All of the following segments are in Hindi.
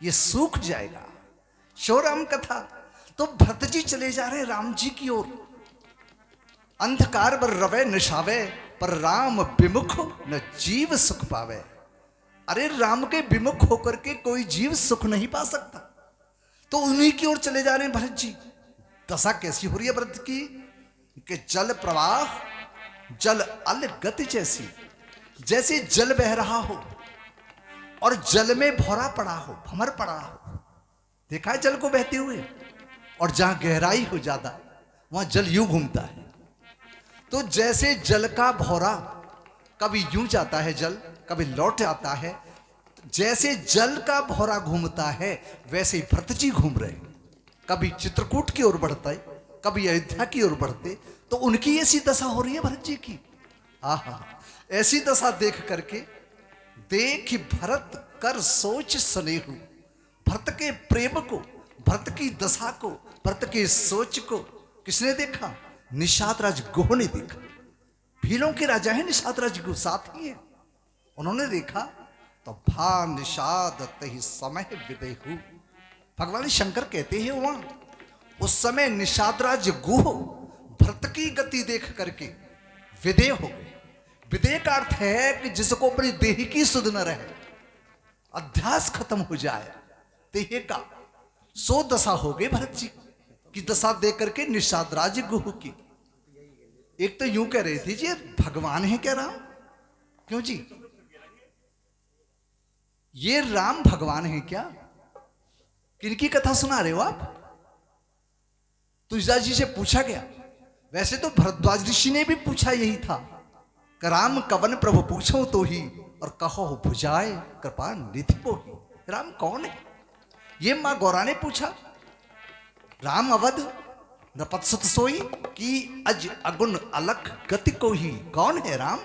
ये सूख जाएगा। शो राम कथा। तो भरत जी चले जा रहे राम जी की ओर। अंधकार बर रवे निशावे, पर राम विमुख न जीव सुख पावे। अरे राम के विमुख होकर के कोई जीव सुख नहीं पा सकता। तो उन्हीं की ओर चले जा रहे हैं भरत जी। दशा कैसी हो रही है भरत की कि जल प्रवाह, जल अल गति जैसी, जैसे जल बह रहा हो और जल में भौरा पड़ा हो, भंवर पड़ा हो। देखा है जल को बहते हुए? और जहां गहराई हो ज्यादा वहां जल यूं घूमता है। तो जैसे जल का भौरा कभी यूं जाता है जल, कभी लौट आता है, जैसे जल का भौरा घूमता है वैसे ही भरत जी घूम रहे। कभी चित्रकूट की ओर बढ़ते, कभी अयोध्या की ओर बढ़ते। तो उनकी ऐसी दशा हो रही है भरत जी की। आहा, ऐसी दशा देख करके देख भरत कर सोच स्नेहु। भरत के प्रेम को, भरत की दशा को, भरत के सोच को किसने देखा? निषाद राज गुह ने देखा। भीलों के राजा है निषाद राज गुह, साथी है। उन्होंने देखा तो भा निषाद तहि समय विदेहु। भगवान शंकर कहते हैं वहां उस समय निषाद राज गुह भरत की गति देख करके विदेह हो गए। विदेह का अर्थ है कि जिसको अपनी देह की सुध न रहे, अध्यास खत्म हो जाए देह का, सो दशा हो गई भरत जी की दशा देख करके निषाद राज गुह की। एक तो यूं कह रहे थे जी भगवान है क्या राम? क्यों जी, ये राम भगवान है क्या? किनकी कथा सुना रहे हो आप? तुलसीदास जी से पूछा गया। वैसे तो भरद्वाज ऋषि ने भी पूछा यही था कि राम कवन प्रभु पूछो तो ही, और कहो भुजाए कृपा निधि को ही। राम कौन है? ये मां गौरा ने पूछा। राम अवध नपत्सुत सोई कि अज अगुण अलख गति को ही। कौन है राम?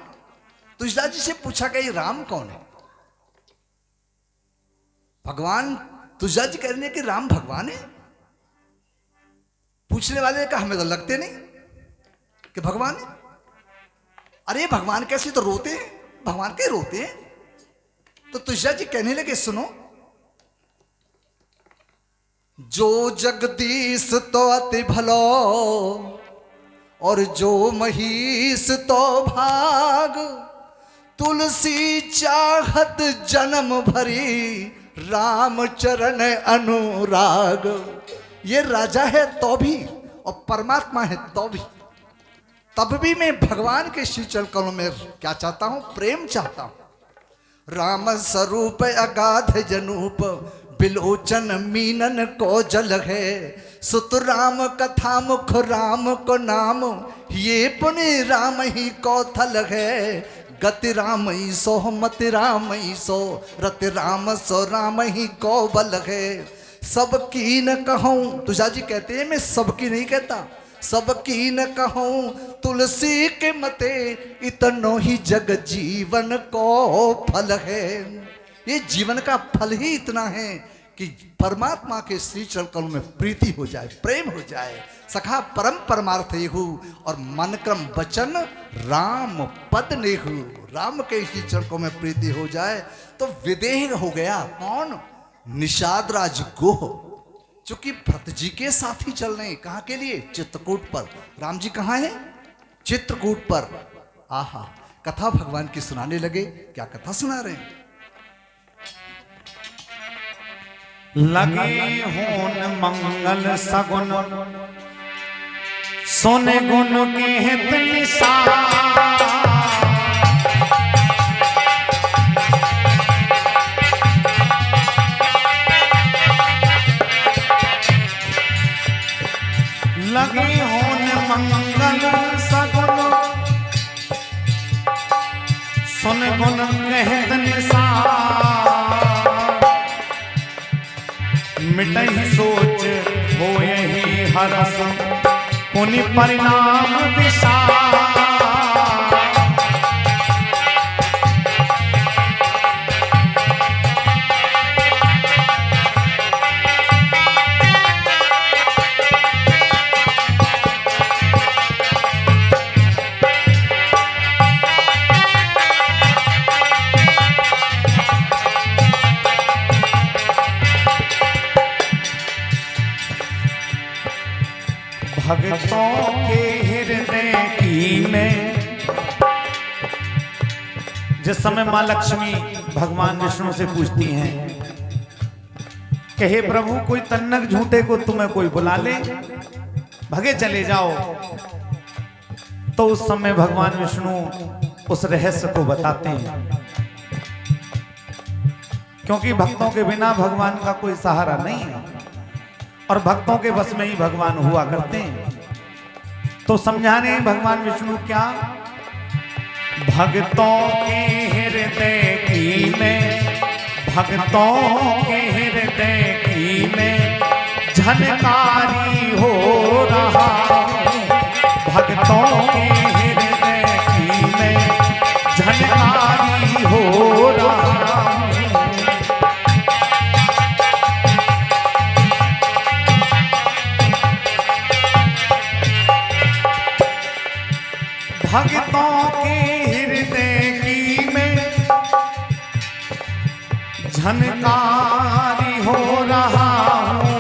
तुलसीदास जी से पूछा गया राम कौन है? भगवान तुलसीदास जी कह रहे हैं कि राम भगवान है। पूछने वाले ने कहा हमें तो लगते नहीं कि भगवान है। अरे भगवान कैसे, तो रोते हैं, भगवान के रोते हैं। तो तुलसीदास जी कहने लगे सुनो, जो जगदीश तो अति भलो, और जो महीश तो भाग, तुलसी चाहत जन्म भरी, राम चरण अनुराग। ये राजा है तो भी और परमात्मा है तो भी, तब भी मैं भगवान के श्री चरण कमलों में क्या चाहता हूं? प्रेम चाहता हूं। राम स्वरूप अगाध जनूप, बिलोचन मीनन को जल है। सुत राम कथा मुख राम को नाम, ये पुण्य राम ही कौथल है। गति राम ही सो मति राम ही सो, रति राम सो राम ही को बल है। सबकी न कहूं, तुलसीदास जी कहते हैं मैं सबकी नहीं कहता, सबकी न कहूं तुलसी के मते, इतनो ही जग जीवन को फल है। ये जीवन का फल ही इतना है कि परमात्मा के श्री चरण कमलों में प्रीति हो जाए, प्रेम हो जाए। सखा परम परमार्थ येहु, और मन क्रम वचन राम पद नेहु। राम के श्री चरण कमलों में प्रीति हो जाए तो विदेह हो गया। कौन? निषाद राज गुह, चूंकि भरत जी के साथ ही चल रहे हैं। कहां के लिए? चित्रकूट पर। राम जी कहां है? चित्रकूट पर। आहा, कथा भगवान की सुनाने लगे। क्या कथा सुना रहे हैं? लगे होन मंगल सगुन, सोने गुण के हित निशान। लगे होन मंगल सगुन, सुन गुण कहत निशान। मिटहि सोच होयहि हरस, पुनि परिणाम विशाल। भक्तों के हृदय की में। जिस समय मां लक्ष्मी भगवान विष्णु से पूछती हैं कि हे प्रभु, कोई तन्नक झूठे को तुम्हें कोई बुला ले, भगे चले जाओ, तो उस समय भगवान विष्णु उस रहस्य को बताते हैं, क्योंकि भक्तों के बिना भगवान का कोई सहारा नहीं है और भक्तों के बस में ही भगवान हुआ करते हैं। तो समझाने भगवान विष्णु क्या, भक्तों के हृदय की में, भक्तों के हृदय की में झनकारी हो रहा हूं, भक्तों के हृदय की में झनकारी हो रहा हूं। भक्तों के हृदय की में झनकारी हो रहा हूं।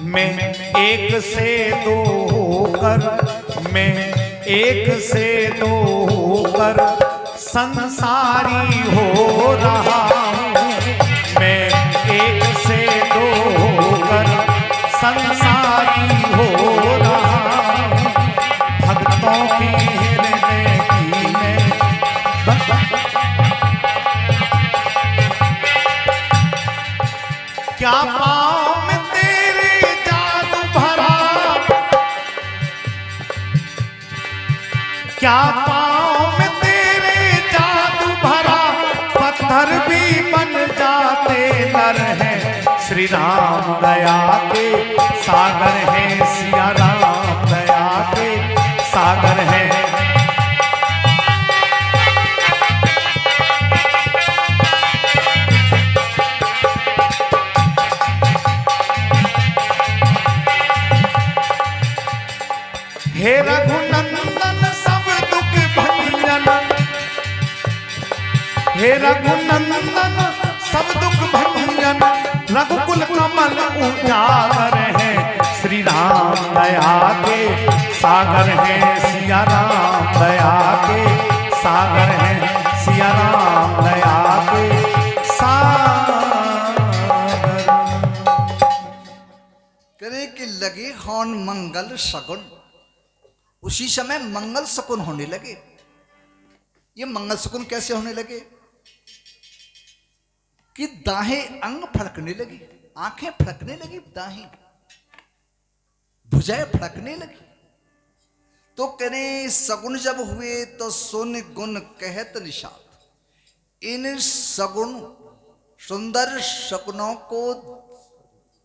मैं एक से दो होकर, मैं एक से दो होकर संसारी हो रहा हूं। मैं एक से दो होकर संसारी हो रहा हूं। भक्तों के हृदय की में क्या पाँव में तेरे जादू भरा, क्या पाँव में तेरे जादू भरा, पत्थर भी बन जाते नर हैं। श्री राम दया के सागर हैं, सिया राम दया के सागर हैं। हे रघुनंदन सब दुख भंजन, हे रघुनंदन सब दुख भंजन, रघुकुल कमल उजागर है। श्री राम दया के सागर है, सिया राम दया के सागर है, सिया राम दया के सागर। करे कि लगे हौन मंगल शगुन, उसी समय मंगल शकुन होने लगे। ये मंगल शकुन कैसे होने लगे कि दाहें अंग फड़कने लगी, आंखें फड़कने लगी, दाहें भुजाएं फड़कने लगी। तो करे सगुन जब हुए तो सुन गुण कहत निषाद। इन सगुन सुंदर शकुनों को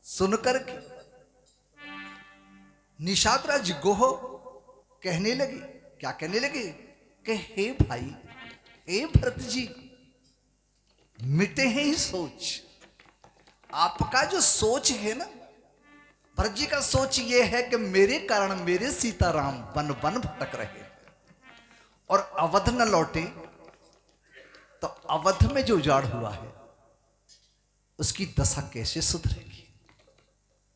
सुनकर के निषाद राज गोह कहने लगे, क्या कहने लगे कि हे भाई, हे भरत जी, मिटे हैं ही सोच। आपका जो सोच है ना, भरत जी का सोच ये है कि मेरे कारण मेरे सीताराम वन वन भटक रहे और अवध न लौटे, तो अवध में जो उजाड़ हुआ है उसकी दशा कैसे सुधरेगी।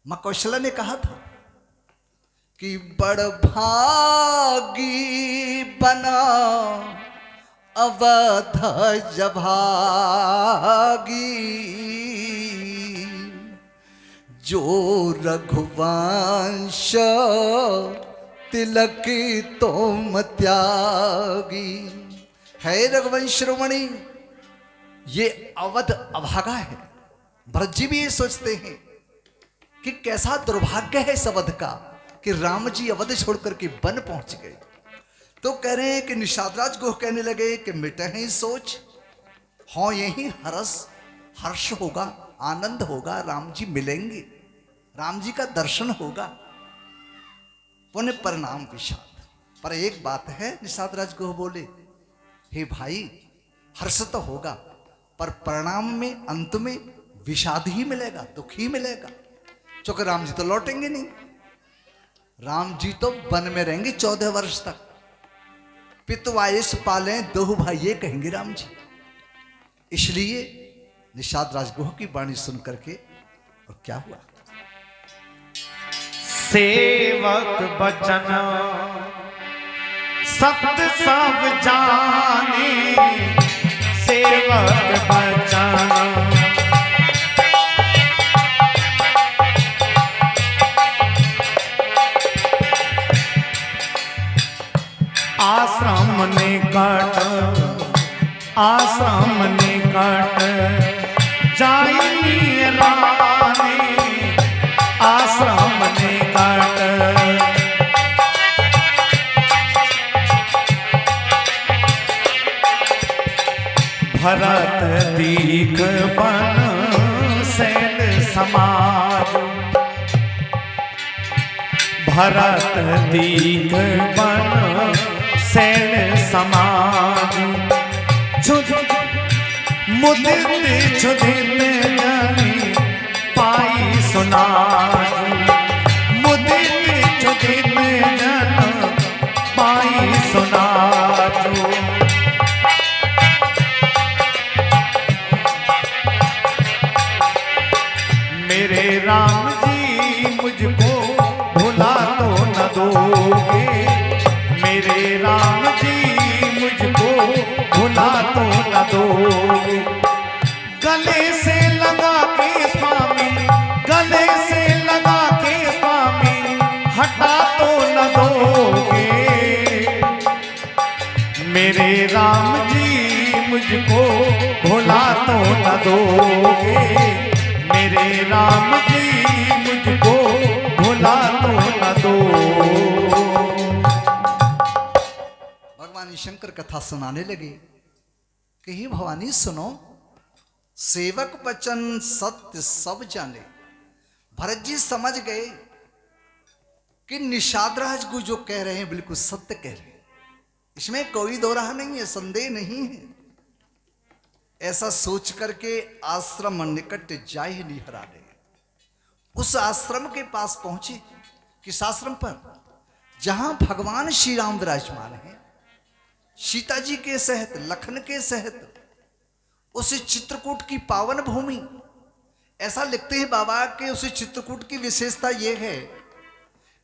मां कौशल्या ने कहा था कि बड़ भागी बना अवध जभागी, जो रघुवंश तिलक तुम त्यागी। है रघुवंश शिरोमणि, ये अवध अभागा है। भरत जी भी ये सोचते हैं कि कैसा दुर्भाग्य है इस अवध का कि राम जी अवध छोड़कर के वन पहुंच गए। तो कह रहे हैं कि निषादराज गोह कहने लगे कि मिटे हैं सोच, हाँ यही हर्ष होगा, आनंद होगा, राम जी मिलेंगे, राम जी का दर्शन होगा, पुण्य परिणाम विषाद। पर एक बात है, निषादराज गोह बोले, हे भाई हर्ष तो होगा पर परिणाम में अंत में विषाद ही मिलेगा, दुख ही मिलेगा, क्योंकि राम जी तो लौटेंगे नहीं। राम जी तो वन में रहेंगे 14 वर्ष तक। पितवायस पालें दोह भाई, ये कहेंगे राम जी। इसलिए निषाद राजगोह की वाणी सुन करके और क्या हुआ, सेवक बचन सत्य सब जाने, सेवक बचन आश्रम निकट, आश्रम निकट जाई रानी, आश्रम निकट भरत दीख बन सैल समाज, भरत दीख बन सैल समाज मुदित छुदित जानी पाई सुनाज, मुदित छुदित जन पाई सुनाज। मेरे राम जी मुझको भुला तो न दोगे, मेरे राम जी मुझको भुला तो न दोगे। गले से लगा के स्वामी, गले से लगा के स्वामी हटा तो न दोगे, मेरे राम जी मुझको भुला तो न दोगे, मेरे राम जी मुझको भुला तो न दो। भगवान शंकर कथा सुनाने लगे कि हे भवानी सुनो, सेवक वचन सत्य सब जाने। भरत जी समझ गए कि निषाद राज को जो कह रहे हैं बिल्कुल सत्य कह रहे हैं, इसमें कोई दो राह नहीं है, संदेह नहीं है। ऐसा सोच करके आश्रम निकट जाहि निहराने, उस आश्रम के पास पहुंचे। किस आश्रम पर? जहां भगवान श्री राम विराजमान हैं, सीता जी के सहित, लखन के सहित, उस चित्रकूट की पावन भूमि। ऐसा लिखते हैं बाबा कि उस चित्रकूट की विशेषता यह है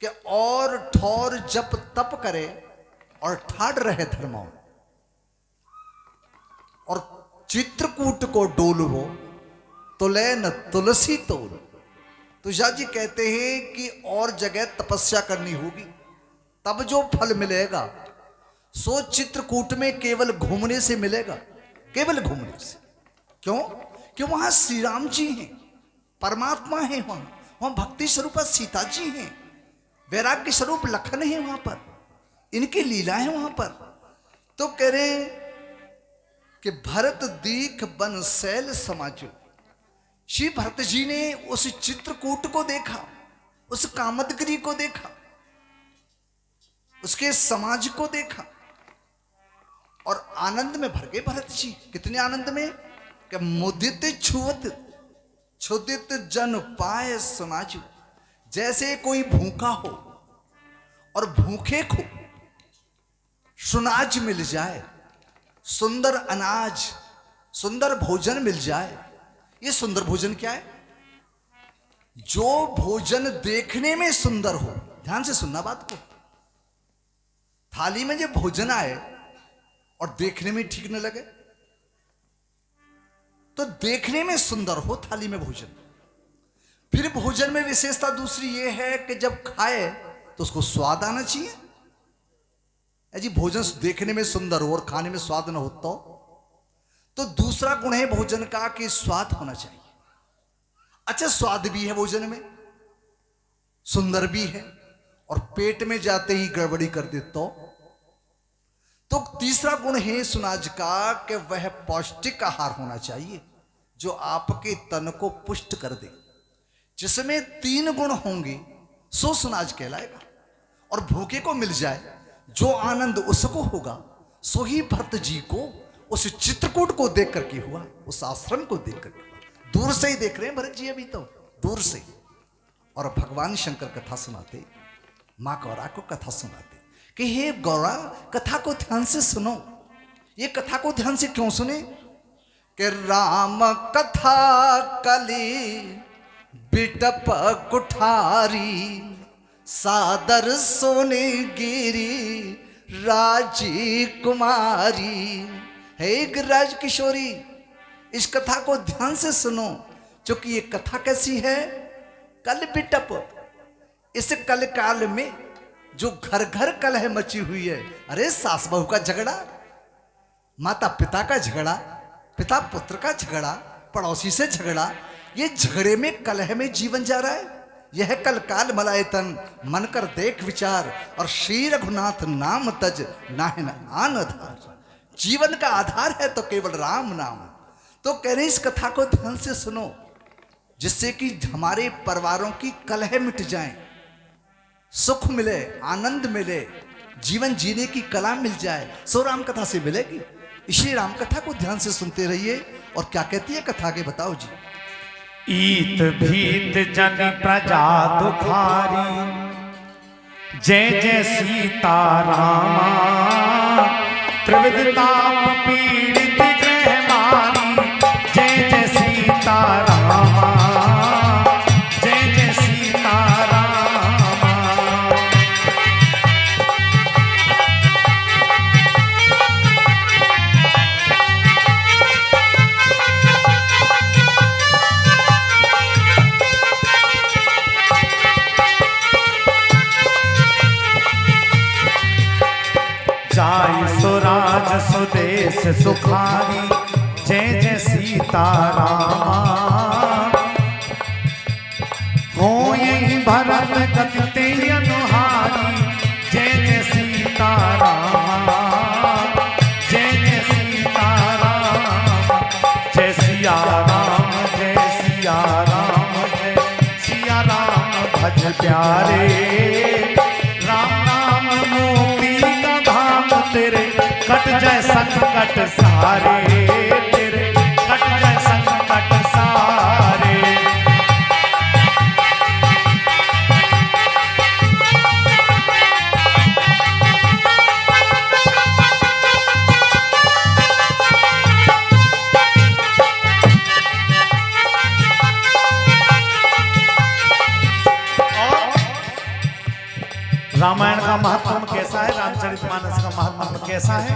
कि और ठौर जप तप करे और ठाड़ रहे धर्मों, और चित्रकूट को डोलवो तुले न तुलसी तोल। तुषार जी कहते हैं कि और जगह तपस्या करनी होगी तब जो फल मिलेगा सो चित्रकूट में केवल घूमने से मिलेगा, केवल घूमने से। क्यों? कि वहां श्री राम जी हैं, परमात्मा है, वहां भक्ति स्वरूप सीता जी हैं, वैराग्य स्वरूप लखन है वहां पर, इनकी लीला है वहां पर। तो कह रहे कि भरत दीख बन सैल समाजो। श्री भरत जी ने उस चित्रकूट को देखा, उस कामदगिरी को देखा, उसके समाज को देखा और आनंद में भर गए भरत जी। कितने आनंद में कि मुदित छुअत छुदित जन पाए समाजो। जैसे कोई भूखा हो और भूखे को सुनाज मिल जाए, सुंदर अनाज, सुंदर भोजन मिल जाए। ये सुंदर भोजन क्या है? जो भोजन देखने में सुंदर हो। ध्यान से सुनना बात को। थाली में जब भोजन आए और देखने में ठीक न लगे तो देखने में सुंदर हो थाली में भोजन। फिर भोजन में विशेषता दूसरी ये है कि जब खाए तो उसको स्वाद आना चाहिए। जी भोजन देखने में सुंदर हो और खाने में स्वाद न हो तो दूसरा गुण है भोजन का कि स्वाद होना चाहिए। अच्छा स्वाद भी है भोजन में, सुंदर भी है, और पेट में जाते ही गड़बड़ी कर दे तो तीसरा गुण है सुनाज का कि वह पौष्टिक आहार होना चाहिए जो आपके तन को पुष्ट कर दे। जिसमें 3 गुण होंगे सो सुनाज कहलाएगा। और भूखे को मिल जाए जो आनंद उसको होगा सो ही भरत जी को उस चित्रकूट को देख करके हुआ, उस आश्रम को देख करके हुआ। दूर से ही देख रहे हैं भरत जी अभी तो, दूर से। और भगवान शंकर कथा सुनाते, माँ गौरा को कथा सुनाते कि हे गौरा कथा को ध्यान से सुनो। ये कथा को ध्यान से क्यों सुने? कि राम कथा कली बिटप कुठारी सादर सोने गिरी राजी कुमारी। है एक राज किशोरी। इस कथा को ध्यान से सुनो, क्योंकि ये कथा कैसी है, कल बिटप। इस कल काल में जो घर घर कलह मची हुई है, अरे सास बहू का झगड़ा, माता पिता का झगड़ा, पिता पुत्र का झगड़ा, पड़ोसी से झगड़ा, ये झगड़े में कलह में जीवन जा रहा है। यह कल काल मलाए तन, मन कर देख विचार, और श्री रघुनाथ नाम तज नाहिन आन आधार। जीवन का आधार है तो केवल राम नाम। तो कह रहे इस कथा को ध्यान से सुनो, जिससे कि हमारे परिवारों की कलह मिट जाए, सुख मिले, आनंद मिले, जीवन जीने की कला मिल जाए, सो राम कथा से मिलेगी। इसी राम कथा को ध्यान से सुनते रहिए। और क्या कहती है कथा, के बताओ जी। ईत भीत जन प्रजा दुखारी, जय जय सीता रामा। त्रिविध ताप पीड़ित ग्रह मारी, जय जय सीता रामा, जय जय सीता रामा। जाय सुराज सुदेश सुखारी, जय जय सीता रामा। हो यही भरत गति ते अनुहारी, जय जय सीता रामा, जय जय सीता रामा। जय सिया राम, जय सिया राम, जय सिया राम भज प्यारे। राम राम मोती का धाम तेरे, कट जाए संकट सारे, तेरे कट जाए संकट सारे। रामायण का महात्मा कैसा है, रामचरितमानस का महात्मा कैसा है,